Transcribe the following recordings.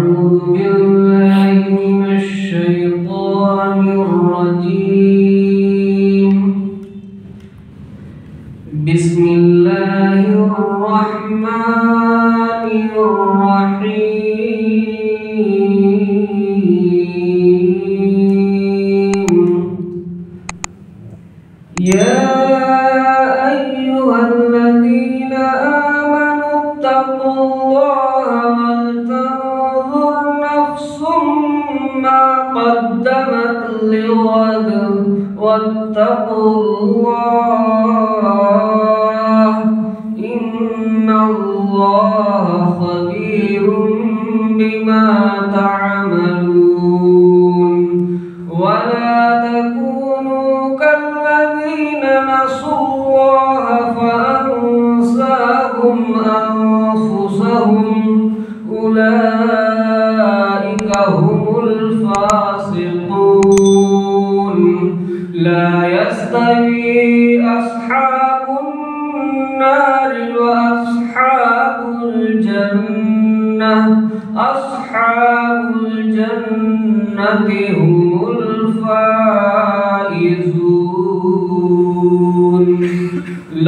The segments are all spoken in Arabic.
أعوذ بالله من الشيطان الرجيم. بسم الله الرحمن الرحيم. يا أيها الذين آمنوا اتقوا الله ولتنظر نفس ما قدمت لغد واتقوا الله إن الله خبير بما تعملون. ولا تكونوا كالذين نسوا الله فأنساهم أنفسهم أولئك هم الفاسقون. لا يستوي أصحاب النار وأصحاب الجنة أصحاب الجنة هم الفائزون.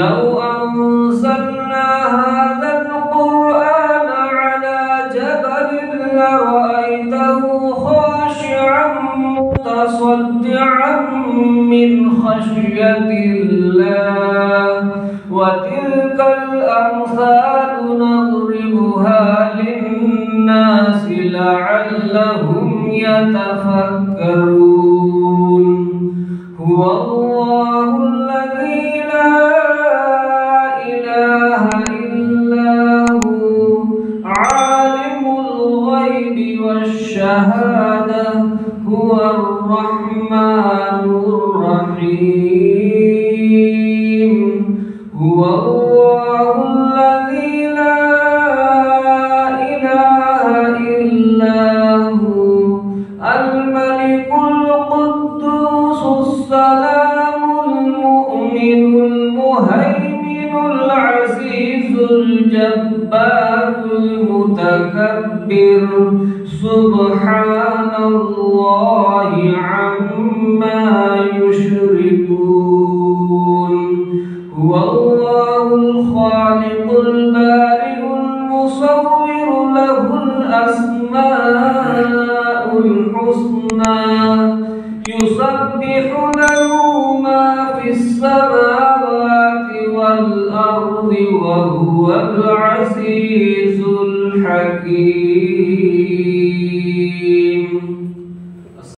لو أنزلنا هذا القرآن على جبل لرأيته خاشعا متصدعا من خشية الله. وتلك الأمثال نضربها للناس لعلهم يتفكرون. هو الله الذي لا إله إلا هو عالم الغيب والشهادة هو الرحمن الرحيم. هو الله الذي لا إله إلا هو الملك القدوس السلام المؤمن المهيمن العزيز الجبار المتكبر سبحان الله عما يشركون. هو الله الخالق البارئ المصور له الأسماء الحسنى يسبح له ما في السماوات والأرض وهو العزيز الحكيم.